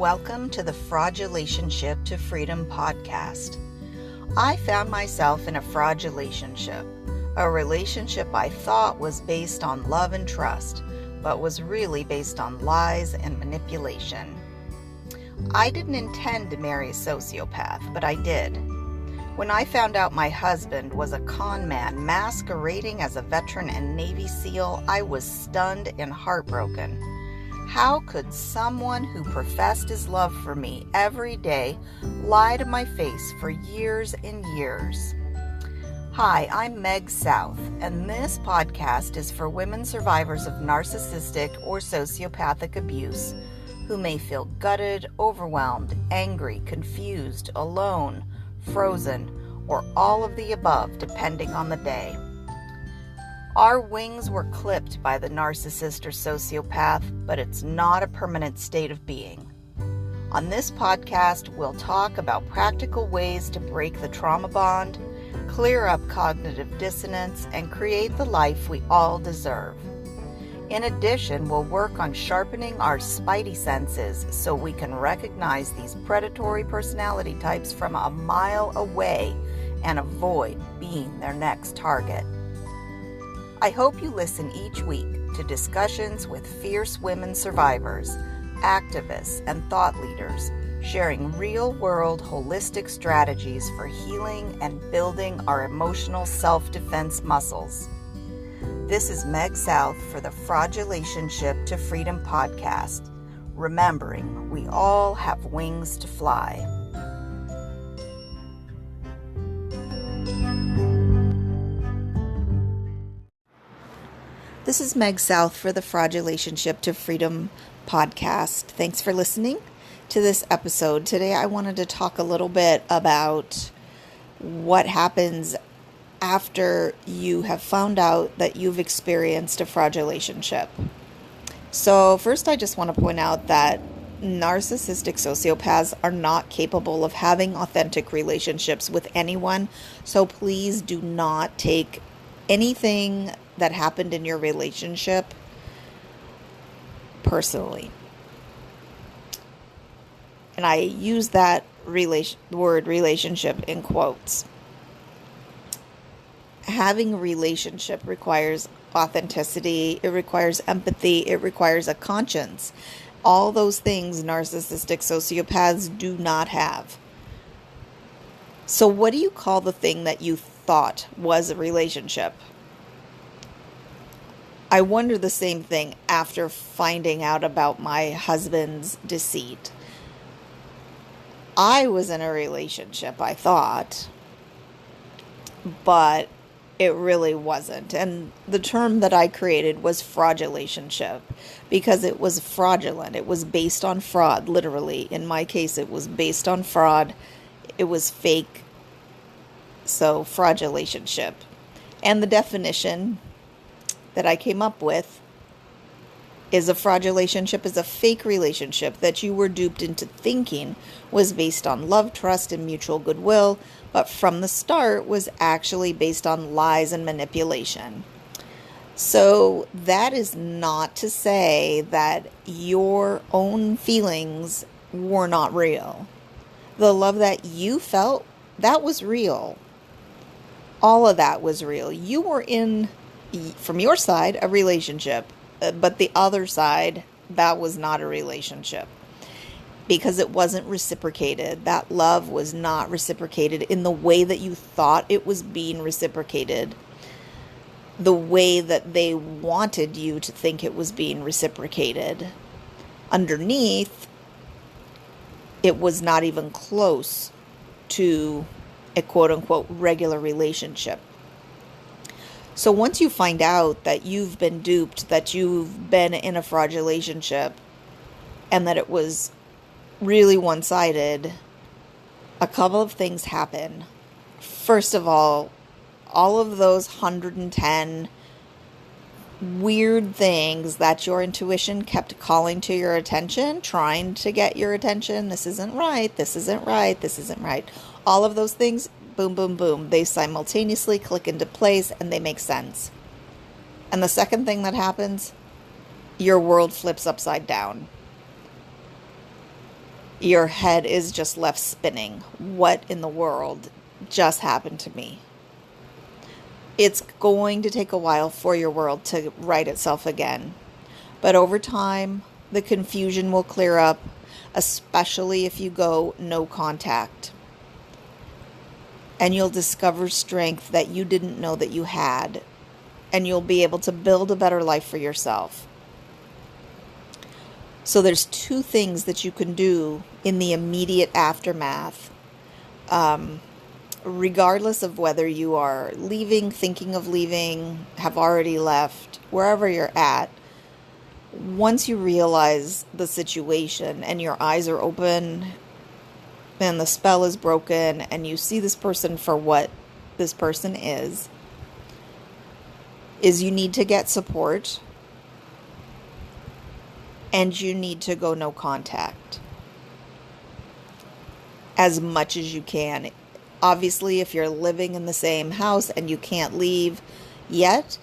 Welcome to the Fraudulationship to Freedom podcast. I found myself in a fraudulationship, a relationship I thought was based on love and trust, but was really based on lies and manipulation. I didn't intend to marry a sociopath, but I did. When I found out my husband was a con man masquerading as a veteran and Navy SEAL, I was stunned and heartbroken. How could someone who professed his love for me every day lie to my face for years and years? Hi, I'm Meg South, and this podcast is for women survivors of narcissistic or sociopathic abuse who may feel gutted, overwhelmed, angry, confused, alone, frozen, or all of the above, depending on the day. Our wings were clipped by the narcissist or sociopath, but it's not a permanent state of being. On this podcast, we'll talk about practical ways to break the trauma bond, clear up cognitive dissonance, and create the life we all deserve. In addition, we'll work on sharpening our spidey senses so we can recognize these predatory personality types from a mile away and avoid being their next target. I hope you listen each week to discussions with fierce women survivors, activists, and thought leaders, sharing real-world holistic strategies for healing and building our emotional self-defense muscles. This is Meg South for the Fraudulationship to Freedom podcast, remembering we all have wings to fly. This is Meg South for the Fraudulationship to Freedom podcast. Thanks for listening to this episode. Today I wanted to talk a little bit about what happens after you have found out that you've experienced a fraudulationship. So first, I just want to point out that narcissistic sociopaths are not capable of having authentic relationships with anyone. So please do not take anything that happened in your relationship personally. And I use that word relationship in quotes. Having a relationship requires authenticity, it requires empathy, it requires a conscience. All those things narcissistic sociopaths do not have. So what do you call the thing that you thought was a relationship? I wonder the same thing after finding out about my husband's deceit. I was in a relationship, I thought, but it really wasn't. And the term that I created was fraudulationship because it was fraudulent. It was based on fraud, literally. In my case, it was based on fraud. It was fake. So fraudulationship. And the definition that I came up with is a fraudulationship is a fake relationship that you were duped into thinking was based on love, trust, and mutual goodwill, but from the start was actually based on lies and manipulation. So that is not to say that your own feelings were not real. The love that you felt, that was real. All of that was real. You were in, from your side, a relationship, but the other side, that was not a relationship because it wasn't reciprocated. That love was not reciprocated in the way that you thought it was being reciprocated, the way that they wanted you to think it was being reciprocated. Underneath, it was not even close to a quote-unquote regular relationship. So once you find out that you've been duped, that you've been in a fraudulationship, and that it was really one-sided, a couple of things happen. First of all of those 110 weird things that your intuition kept calling to your attention, trying to get your attention, this isn't right, this isn't right, this isn't right. All of those things, boom, boom, boom. They simultaneously click into place and they make sense. And the second thing that happens, your world flips upside down. your head is just left spinning. What in the world just happened to me? It's going to take a while for your world to right itself again. But over time, the confusion will clear up, especially if you go no contact. And you'll discover strength that you didn't know that you had. And you'll be able to build a better life for yourself. So there's two things that you can do in the immediate aftermath. Regardless of whether you are leaving, thinking of leaving, have already left, wherever you're at, once you realize the situation and your eyes are open and the spell is broken and you see this person for what this person is you need to get support and you need to go no contact as much as you can. Obviously, if you're living in the same house and you can't leave yet,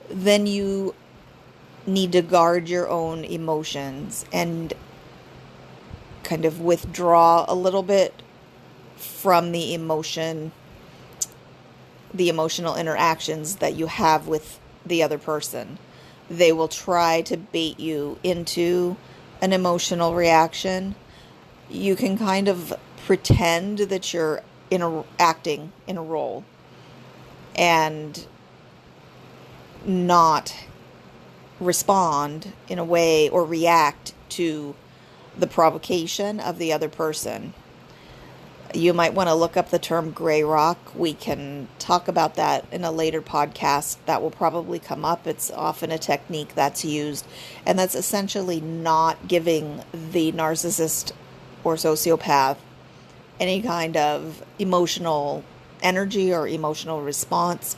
then you need to guard your own emotions and kind of withdraw a little bit from the emotional interactions that you have with the other person. They will try to bait you into an emotional reaction. You can kind of pretend that you're acting in a role and not respond in a way or react to the provocation of the other person. You might want to look up the term gray rock. We can talk about that in a later podcast. That will probably come up. It's often a technique that's used, and that's essentially not giving the narcissist or sociopath any kind of emotional energy or emotional response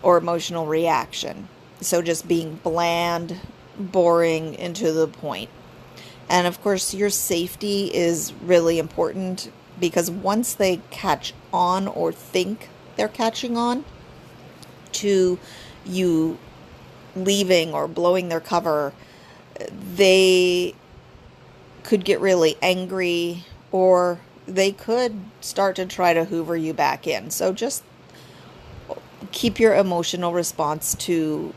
or emotional reaction. So just being bland, boring, and to the point. And of course, your safety is really important because once they catch on or think they're catching on to you leaving or blowing their cover, they could get really angry or they could start to try to hoover you back in. So just keep your emotional response to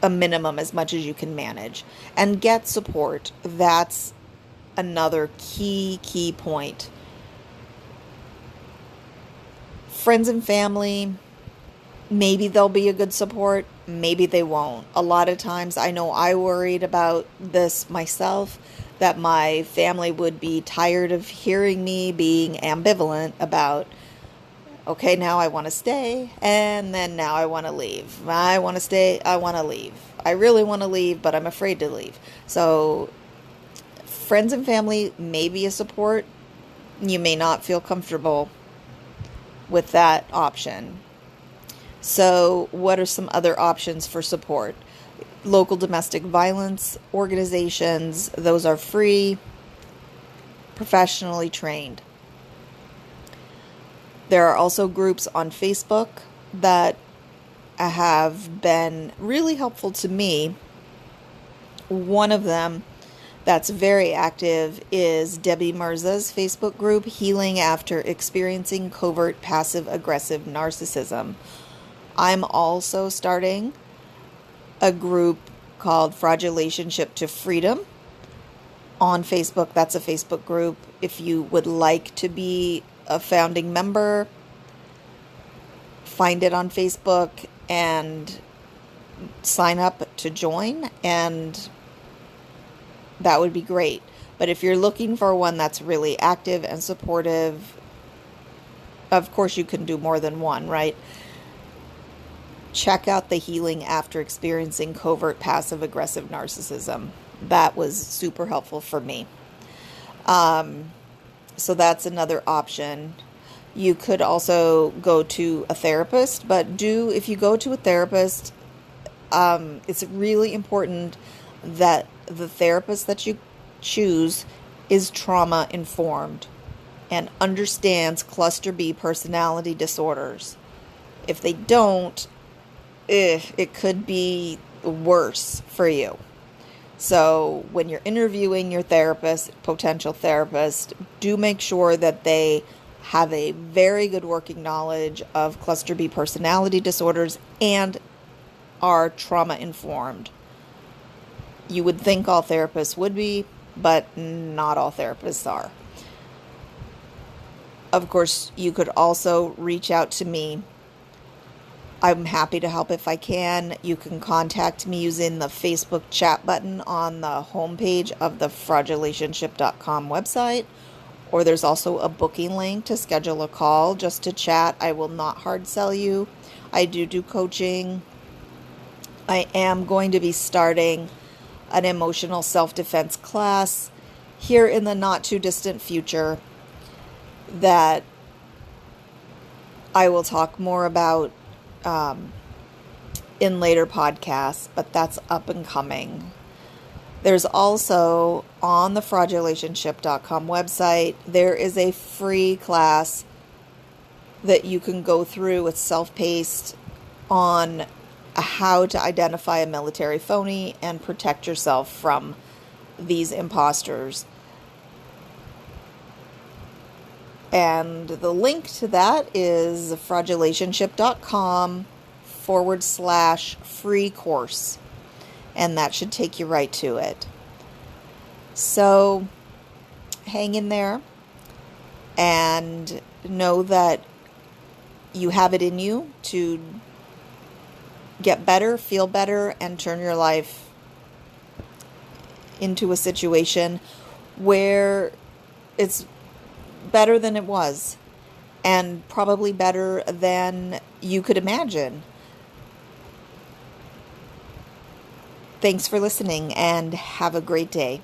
a minimum as much as you can manage and get support. That's another key point. Friends and family, maybe they'll be a good support, maybe they won't. A lot of times, I know I worried about this myself, that my family would be tired of hearing me being ambivalent about, okay, now I want to stay, and then now I want to leave. I want to stay, I want to leave. I really want to leave, but I'm afraid to leave. So friends and family may be a support. You may not feel comfortable with that option. So what are some other options for support? Local domestic violence organizations, those are free, professionally trained. There are also groups on Facebook that have been really helpful to me. One of them that's very active is Debbie Mirza's Facebook group, Healing After Experiencing Covert Passive-Aggressive Narcissism. I'm also starting a group called Fraudulationship to Freedom on Facebook. That's a Facebook group. If you would like to be a founding member, find it on Facebook and sign up to join, and that would be great. But if you're looking for one that's really active and supportive, of course you can do more than one, right? Check out the Healing After Experiencing Covert Passive-Aggressive Narcissism. That was super helpful for me. So that's another option. You could also go to a therapist, but if you go to a therapist, it's really important that the therapist that you choose is trauma informed and understands cluster B personality disorders. If they don't, it could be worse for you. So when you're interviewing your therapist, potential therapist, do make sure that they have a very good working knowledge of cluster B personality disorders and are trauma informed. You would think all therapists would be, but not all therapists are. Of course, you could also reach out to me. I'm happy to help if I can. You can contact me using the Facebook chat button on the homepage of the fraudulationship.com website, or there's also a booking link to schedule a call just to chat. I will not hard sell you. I do coaching. I am going to be starting an emotional self-defense class here in the not too distant future that I will talk more about in later podcasts, but that's up and coming. There's also on the fraudulationship.com website, there is a free class that you can go through. It's self-paced on how to identify a military phony and protect yourself from these imposters. And the link to that is fraudulationship.com/free course. And that should take you right to it. So hang in there and know that you have it in you to get better, feel better, and turn your life into a situation where it's better than it was, and probably better than you could imagine. Thanks for listening, and have a great day.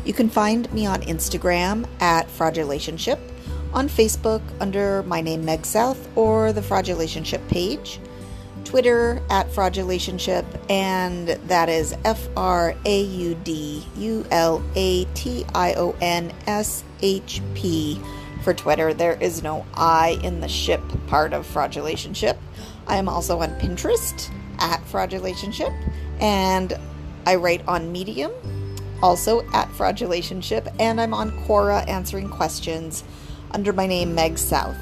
You can find me on Instagram at Fraudulationship, on Facebook under my name Meg South or the Fraudulationship page, Twitter at Fraudulationship, and that is FRAUDULATIONSHP for Twitter. There is no I in the ship part of Fraudulationship. I am also on Pinterest at Fraudulationship, and I write on Medium, also at Fraudulationship, and I'm on Quora answering questions under my name Meg South.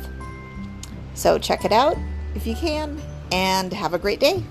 So check it out if you can, and have a great day.